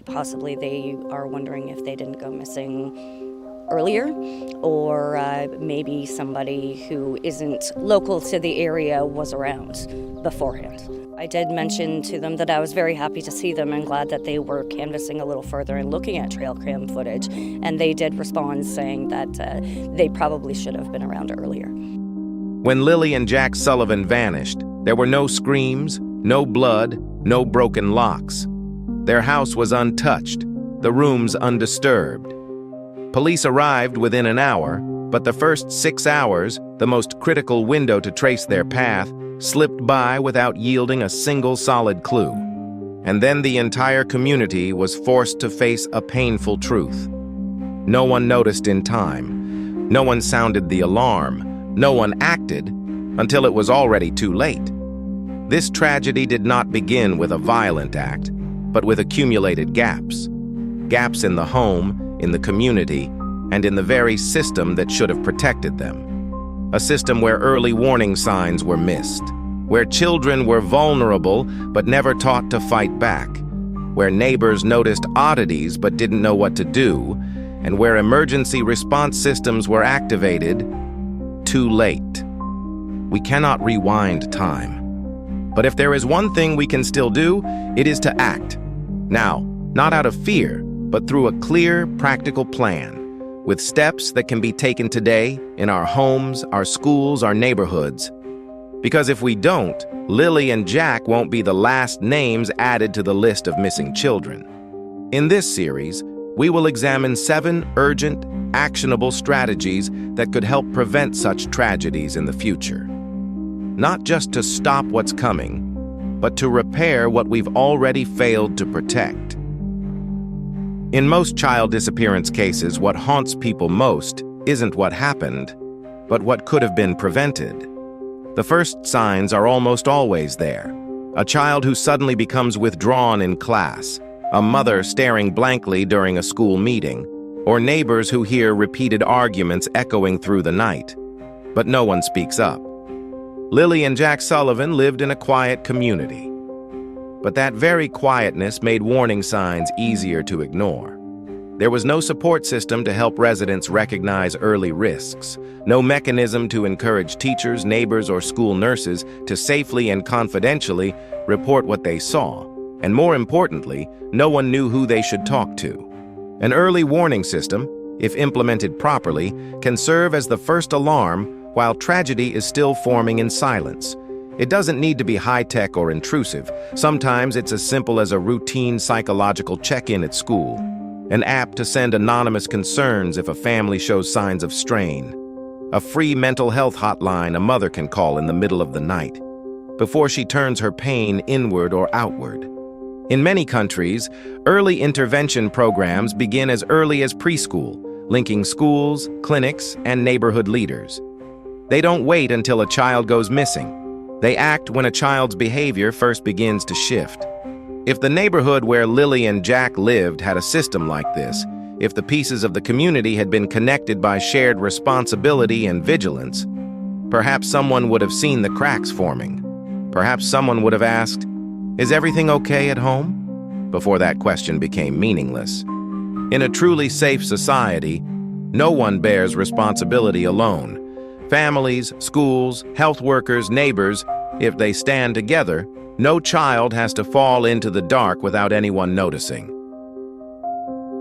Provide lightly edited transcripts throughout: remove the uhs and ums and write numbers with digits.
Possibly they are wondering if they didn't go missing earlier, or maybe somebody who isn't local to the area was around beforehand. I did mention to them that I was very happy to see them and glad that they were canvassing a little further and looking at trail cam footage, and they did respond saying that they probably should have been around earlier. When Lilly and Jack Sullivan vanished, there were no screams, no blood, no broken locks. Their house was untouched, the rooms undisturbed. Police arrived within an hour, but the first 6 hours, the most critical window to trace their path, slipped by without yielding a single solid clue. And then the entire community was forced to face a painful truth. No one noticed in time. No one sounded the alarm. No one acted until it was already too late. This tragedy did not begin with a violent act, but with accumulated gaps. Gaps in the home, in the community, and in the very system that should have protected them. A system where early warning signs were missed, where children were vulnerable but never taught to fight back, where neighbors noticed oddities but didn't know what to do, and where emergency response systems were activated too late. We cannot rewind time. But if there is one thing we can still do, it is to act. Now, not out of fear, but through a clear, practical plan, with steps that can be taken today in our homes, our schools, our neighborhoods. Because if we don't, Lilly and Jack won't be the last names added to the list of missing children. In this series, we will examine 7 urgent, actionable strategies that could help prevent such tragedies in the future. Not just to stop what's coming, but to repair what we've already failed to protect. In most child disappearance cases, what haunts people most isn't what happened, but what could have been prevented. The first signs are almost always there. A child who suddenly becomes withdrawn in class, a mother staring blankly during a school meeting, or neighbors who hear repeated arguments echoing through the night. But no one speaks up. Lilly and Jack Sullivan lived in a quiet community. But that very quietness made warning signs easier to ignore. There was no support system to help residents recognize early risks, no mechanism to encourage teachers, neighbors, or school nurses to safely and confidentially report what they saw, and more importantly, no one knew who they should talk to. An early warning system, if implemented properly, can serve as the first alarm while tragedy is still forming in silence. It doesn't need to be high-tech or intrusive. Sometimes it's as simple as a routine psychological check-in at school, an app to send anonymous concerns if a family shows signs of strain, a free mental health hotline a mother can call in the middle of the night, before she turns her pain inward or outward. In many countries, early intervention programs begin as early as preschool, linking schools, clinics, and neighborhood leaders. They don't wait until a child goes missing. They act when a child's behavior first begins to shift. If the neighborhood where Lilly and Jack lived had a system like this, if the pieces of the community had been connected by shared responsibility and vigilance, perhaps someone would have seen the cracks forming. Perhaps someone would have asked, "Is everything okay at home?" before that question became meaningless. In a truly safe society, no one bears responsibility alone. Families, schools, health workers, neighbors, if they stand together, no child has to fall into the dark without anyone noticing.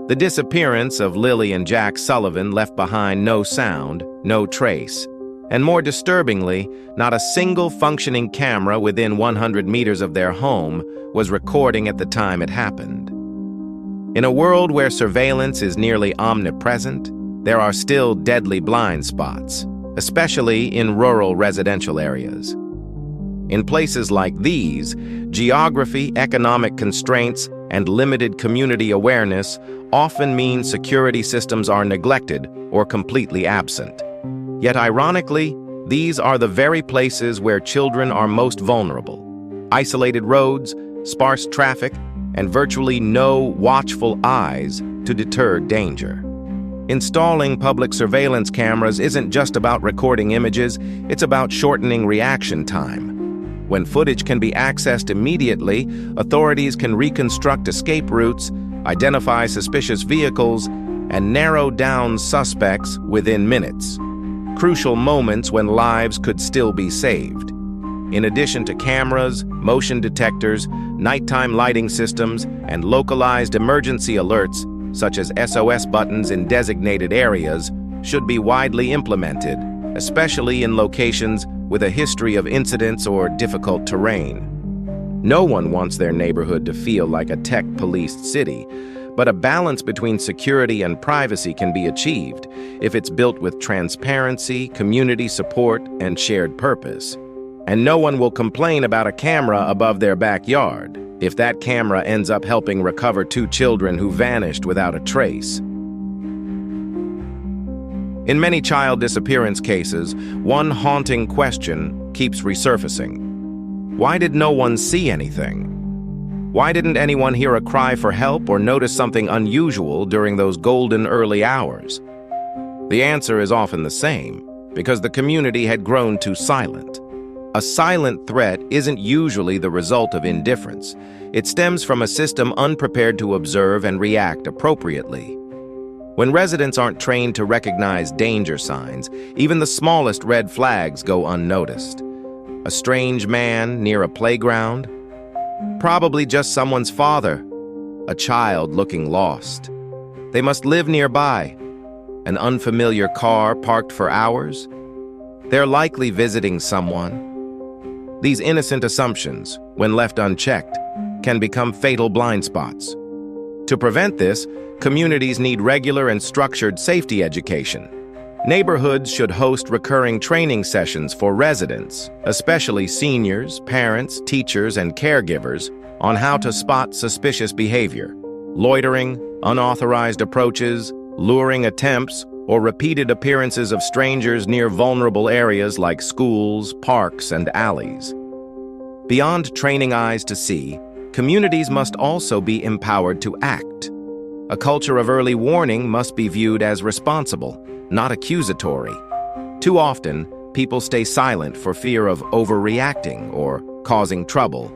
The disappearance of Lilly and Jack Sullivan left behind no sound, no trace, and more disturbingly, not a single functioning camera within 100 meters of their home was recording at the time it happened. In a world where surveillance is nearly omnipresent, there are still deadly blind spots, especially in rural residential areas. In places like these, geography, economic constraints, and limited community awareness often mean security systems are neglected or completely absent. Yet ironically, these are the very places where children are most vulnerable. Isolated roads, sparse traffic, and virtually no watchful eyes to deter danger. Installing public surveillance cameras isn't just about recording images, it's about shortening reaction time. When footage can be accessed immediately, authorities can reconstruct escape routes, identify suspicious vehicles, and narrow down suspects within minutes. Crucial moments when lives could still be saved. In addition to cameras, motion detectors, nighttime lighting systems, and localized emergency alerts, such as SOS buttons in designated areas, should be widely implemented, especially in locations with a history of incidents or difficult terrain. No one wants their neighborhood to feel like a tech-policed city, but a balance between security and privacy can be achieved if it's built with transparency, community support, and shared purpose. And no one will complain about a camera above their backyard if that camera ends up helping recover 2 children who vanished without a trace. In many child disappearance cases, one haunting question keeps resurfacing. Why did no one see anything? Why didn't anyone hear a cry for help or notice something unusual during those golden early hours? The answer is often the same, because the community had grown too silent. A silent threat isn't usually the result of indifference. It stems from a system unprepared to observe and react appropriately. When residents aren't trained to recognize danger signs, even the smallest red flags go unnoticed. A strange man near a playground? Probably just someone's father. A child looking lost. They must live nearby. An unfamiliar car parked for hours? They're likely visiting someone. These innocent assumptions, when left unchecked, can become fatal blind spots. To prevent this, communities need regular and structured safety education. Neighborhoods should host recurring training sessions for residents, especially seniors, parents, teachers, and caregivers, on how to spot suspicious behavior. Loitering, unauthorized approaches, luring attempts, or repeated appearances of strangers near vulnerable areas like schools, parks, and alleys. Beyond training eyes to see, communities must also be empowered to act. A culture of early warning must be viewed as responsible, not accusatory. Too often, people stay silent for fear of overreacting or causing trouble.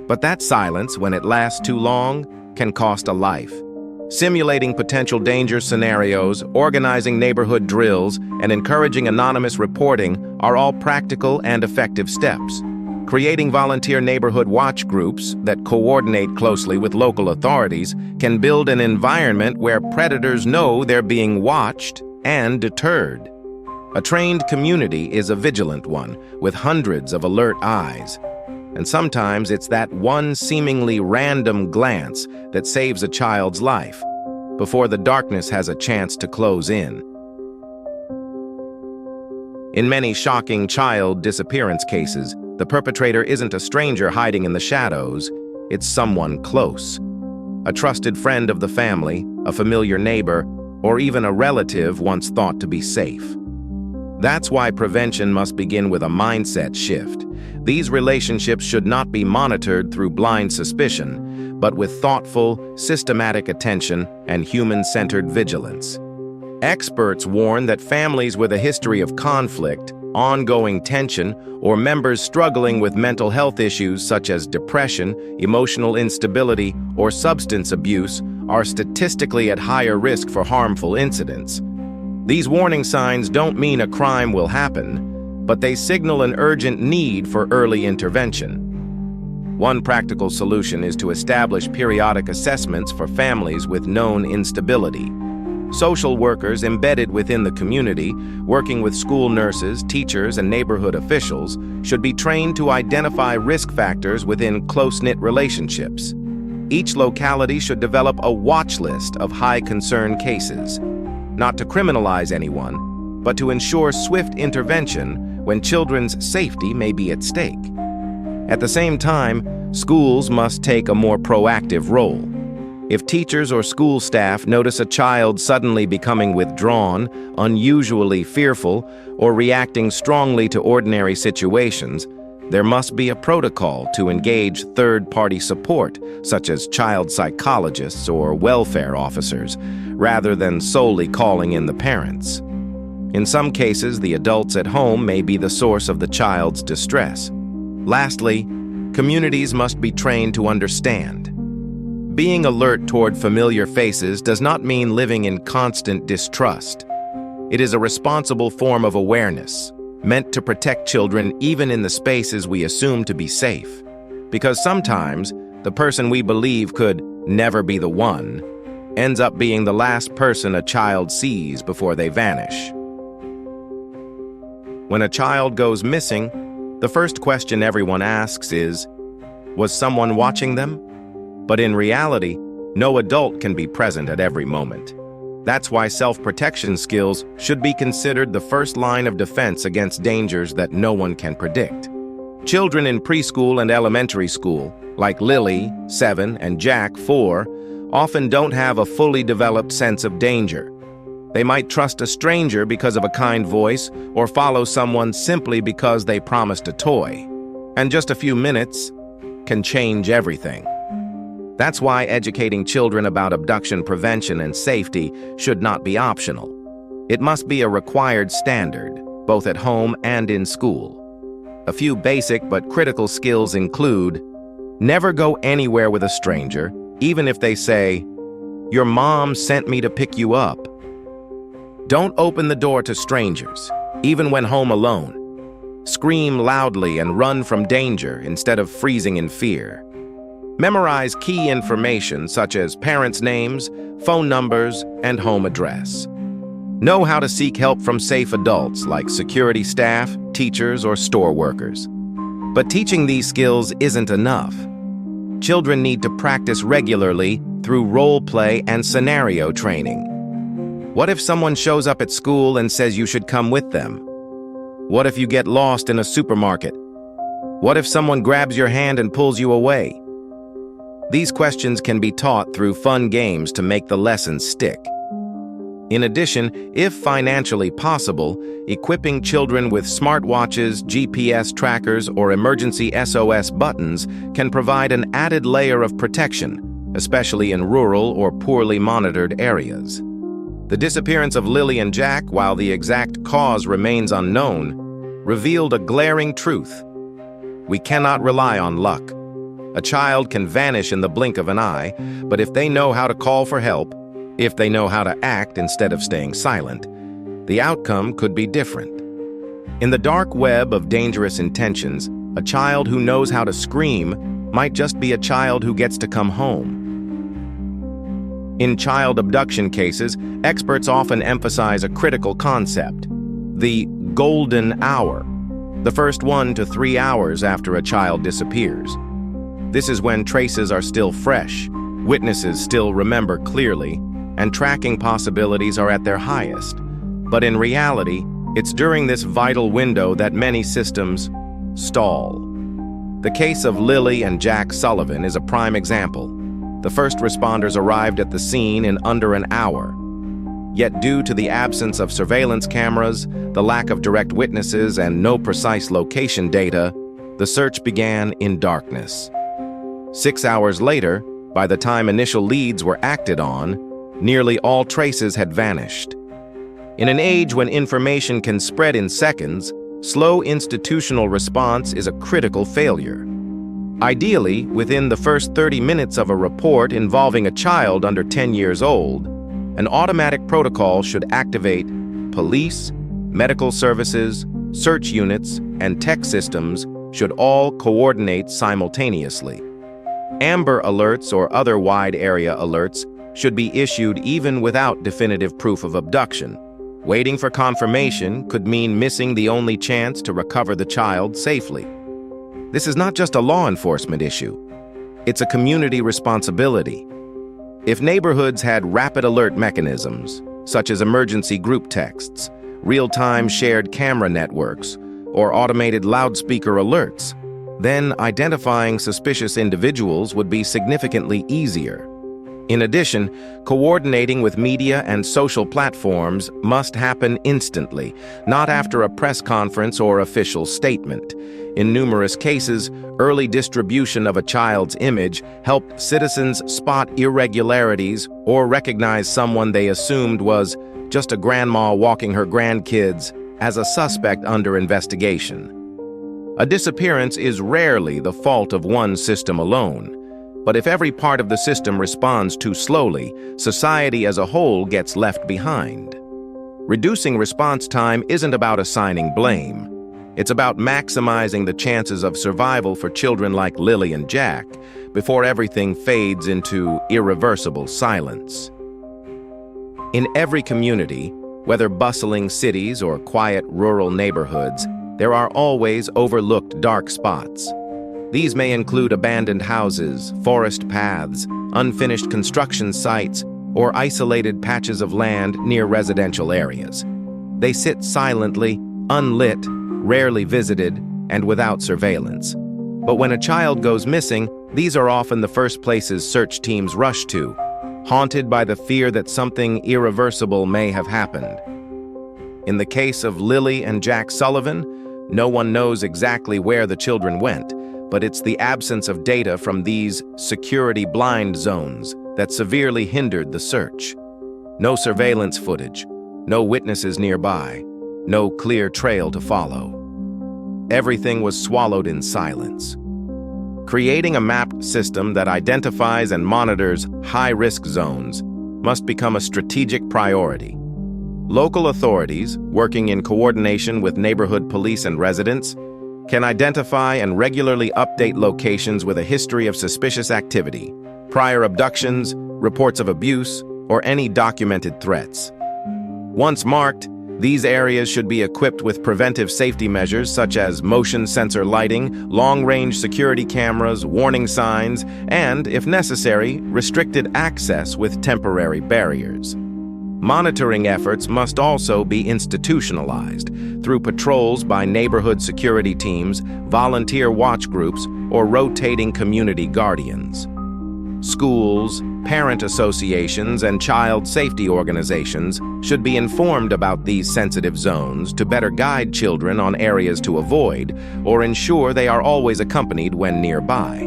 But that silence, when it lasts too long, can cost a life. Simulating potential danger scenarios, organizing neighborhood drills, and encouraging anonymous reporting are all practical and effective steps. Creating volunteer neighborhood watch groups that coordinate closely with local authorities can build an environment where predators know they're being watched and deterred. A trained community is a vigilant one, with hundreds of alert eyes. And sometimes it's that one seemingly random glance that saves a child's life before the darkness has a chance to close in. In many shocking child disappearance cases, the perpetrator isn't a stranger hiding in the shadows, it's someone close. A trusted friend of the family, a familiar neighbor, or even a relative once thought to be safe. That's why prevention must begin with a mindset shift. These relationships should not be monitored through blind suspicion, but with thoughtful, systematic attention and human-centered vigilance. Experts warn that families with a history of conflict, ongoing tension, or members struggling with mental health issues such as depression, emotional instability, or substance abuse are statistically at higher risk for harmful incidents. These warning signs don't mean a crime will happen, but they signal an urgent need for early intervention. One practical solution is to establish periodic assessments for families with known instability. Social workers embedded within the community, working with school nurses, teachers, and neighborhood officials, should be trained to identify risk factors within close-knit relationships. Each locality should develop a watch list of high-concern cases, not to criminalize anyone, but to ensure swift intervention when children's safety may be at stake. At the same time, schools must take a more proactive role. If teachers or school staff notice a child suddenly becoming withdrawn, unusually fearful, or reacting strongly to ordinary situations, there must be a protocol to engage third-party support, such as child psychologists or welfare officers, rather than solely calling in the parents. In some cases, the adults at home may be the source of the child's distress. Lastly, communities must be trained to understand. Being alert toward familiar faces does not mean living in constant distrust. It is a responsible form of awareness, meant to protect children even in the spaces we assume to be safe. Because sometimes, the person we believe could never be the one ends up being the last person a child sees before they vanish. When a child goes missing, the first question everyone asks is, was someone watching them? But in reality, no adult can be present at every moment. That's why self-protection skills should be considered the first line of defense against dangers that no one can predict. Children in preschool and elementary school, like Lilly, 7, and Jack, 4, often don't have a fully developed sense of danger. They might trust a stranger because of a kind voice or follow someone simply because they promised a toy. And just a few minutes can change everything. That's why educating children about abduction prevention and safety should not be optional. It must be a required standard, both at home and in school. A few basic but critical skills include: never go anywhere with a stranger, even if they say, "Your mom sent me to pick you up." Don't open the door to strangers, even when home alone. Scream loudly and run from danger instead of freezing in fear. Memorize key information such as parents' names, phone numbers, and home address. Know how to seek help from safe adults like security staff, teachers, or store workers. But teaching these skills isn't enough. Children need to practice regularly through role play and scenario training. What if someone shows up at school and says you should come with them? What if you get lost in a supermarket? What if someone grabs your hand and pulls you away? These questions can be taught through fun games to make the lessons stick. In addition, if financially possible, equipping children with smartwatches, GPS trackers, or emergency SOS buttons can provide an added layer of protection, especially in rural or poorly monitored areas. The disappearance of Lilly and Jack, while the exact cause remains unknown, revealed a glaring truth. We cannot rely on luck. A child can vanish in the blink of an eye, but if they know how to call for help, if they know how to act instead of staying silent, the outcome could be different. In the dark web of dangerous intentions, a child who knows how to scream might just be a child who gets to come home. In child abduction cases, experts often emphasize a critical concept: the golden hour, the first 1 to 3 hours after a child disappears. This is when traces are still fresh, witnesses still remember clearly, and tracking possibilities are at their highest. But in reality, it's during this vital window that many systems stall. The case of Lilly and Jack Sullivan is a prime example. The first responders arrived at the scene in under an hour. Yet due to the absence of surveillance cameras, the lack of direct witnesses, and no precise location data, the search began in darkness. 6 hours later, by the time initial leads were acted on, nearly all traces had vanished. In an age when information can spread in seconds, slow institutional response is a critical failure. Ideally, within the first 30 minutes of a report involving a child under 10 years old, an automatic protocol should activate police, medical services, search units, and tech systems should all coordinate simultaneously. Amber alerts or other wide area alerts should be issued even without definitive proof of abduction. Waiting for confirmation could mean missing the only chance to recover the child safely. This is not just a law enforcement issue. It's a community responsibility. If neighborhoods had rapid alert mechanisms, such as emergency group texts, real-time shared camera networks, or automated loudspeaker alerts, then identifying suspicious individuals would be significantly easier. In addition, coordinating with media and social platforms must happen instantly, not after a press conference or official statement. In numerous cases, early distribution of a child's image helped citizens spot irregularities or recognize someone they assumed was just a grandma walking her grandkids as a suspect under investigation. A disappearance is rarely the fault of one system alone. But if every part of the system responds too slowly, society as a whole gets left behind. Reducing response time isn't about assigning blame. It's about maximizing the chances of survival for children like Lilly and Jack before everything fades into irreversible silence. In every community, whether bustling cities or quiet rural neighborhoods, there are always overlooked dark spots. These may include abandoned houses, forest paths, unfinished construction sites, or isolated patches of land near residential areas. They sit silently, unlit, rarely visited, and without surveillance. But when a child goes missing, these are often the first places search teams rush to, haunted by the fear that something irreversible may have happened. In the case of Lilly and Jack Sullivan, no one knows exactly where the children went, but it's the absence of data from these security blind zones that severely hindered the search. No surveillance footage, no witnesses nearby, no clear trail to follow. Everything was swallowed in silence. Creating a mapped system that identifies and monitors high-risk zones must become a strategic priority. Local authorities, working in coordination with neighborhood police and residents, can identify and regularly update locations with a history of suspicious activity, prior abductions, reports of abuse, or any documented threats. Once marked, these areas should be equipped with preventive safety measures such as motion sensor lighting, long-range security cameras, warning signs, and, if necessary, restricted access with temporary barriers. Monitoring efforts must also be institutionalized through patrols by neighborhood security teams, volunteer watch groups, or rotating community guardians. Schools, parent associations, and child safety organizations should be informed about these sensitive zones to better guide children on areas to avoid or ensure they are always accompanied when nearby.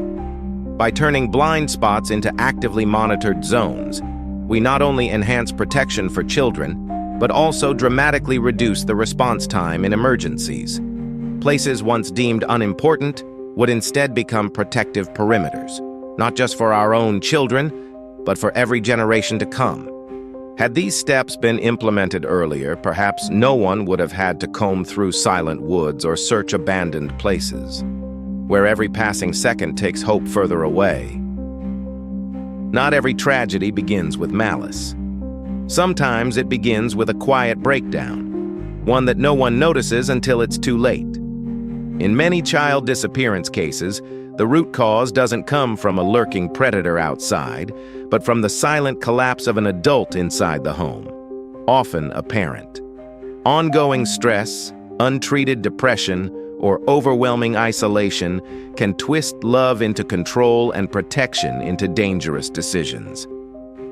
By turning blind spots into actively monitored zones, we not only enhance protection for children, but also dramatically reduce the response time in emergencies. Places once deemed unimportant would instead become protective perimeters, not just for our own children, but for every generation to come. Had these steps been implemented earlier, perhaps no one would have had to comb through silent woods or search abandoned places, where every passing second takes hope further away. Not every tragedy begins with malice. Sometimes it begins with a quiet breakdown, one that no one notices until it's too late. In many child disappearance cases, the root cause doesn't come from a lurking predator outside, but from the silent collapse of an adult inside the home, often a parent. Ongoing stress, untreated depression, or overwhelming isolation can twist love into control and protection into dangerous decisions.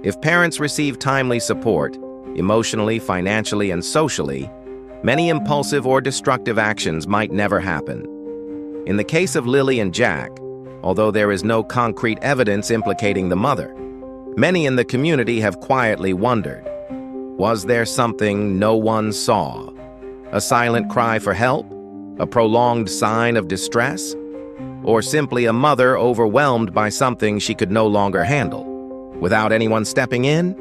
If parents receive timely support, emotionally, financially, and socially, many impulsive or destructive actions might never happen. In the case of Lilly and Jack, although there is no concrete evidence implicating the mother, many in the community have quietly wondered, was there something no one saw? A silent cry for help? A prolonged sign of distress? Or simply a mother overwhelmed by something she could no longer handle, without anyone stepping in?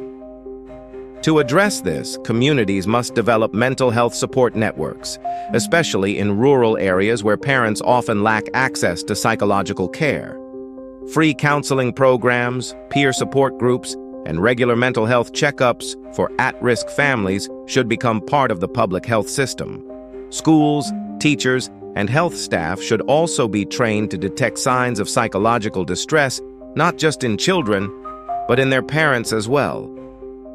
To address this, communities must develop mental health support networks, especially in rural areas where parents often lack access to psychological care. Free counseling programs, peer support groups, and regular mental health checkups for at-risk families should become part of the public health system. Schools, teachers, and health staff should also be trained to detect signs of psychological distress, not just in children, but in their parents as well.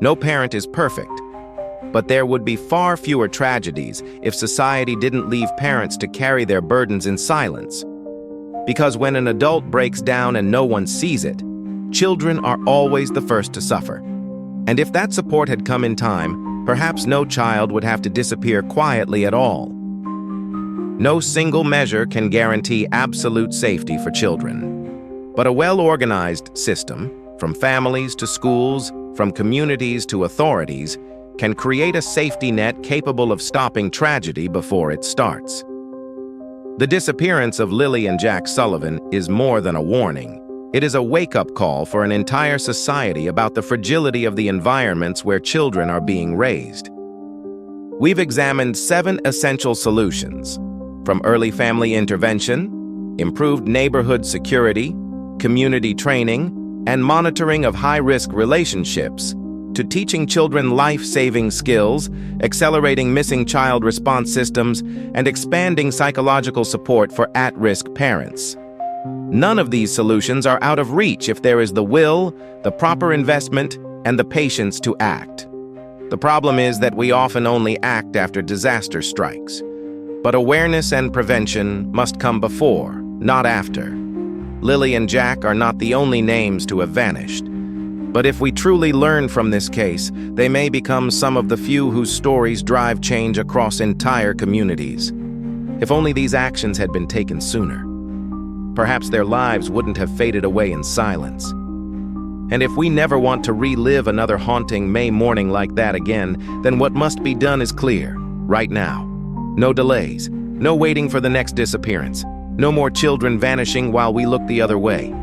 No parent is perfect, but there would be far fewer tragedies if society didn't leave parents to carry their burdens in silence. Because when an adult breaks down and no one sees it, children are always the first to suffer. And if that support had come in time, perhaps no child would have to disappear quietly at all. No single measure can guarantee absolute safety for children. But a well-organized system, from families to schools, from communities to authorities, can create a safety net capable of stopping tragedy before it starts. The disappearance of Lilly and Jack Sullivan is more than a warning. It is a wake-up call for an entire society about the fragility of the environments where children are being raised. We've examined 7 essential solutions, from early family intervention, improved neighborhood security, community training, and monitoring of high-risk relationships, to teaching children life-saving skills, accelerating missing child response systems, and expanding psychological support for at-risk parents. None of these solutions are out of reach if there is the will, the proper investment, and the patience to act. The problem is that we often only act after disaster strikes. But awareness and prevention must come before, not after. Lilly and Jack are not the only names to have vanished. But if we truly learn from this case, they may become some of the few whose stories drive change across entire communities. If only these actions had been taken sooner, perhaps their lives wouldn't have faded away in silence. And if we never want to relive another haunting May morning like that again, then what must be done is clear, right now. No delays, no waiting for the next disappearance, no more children vanishing while we look the other way.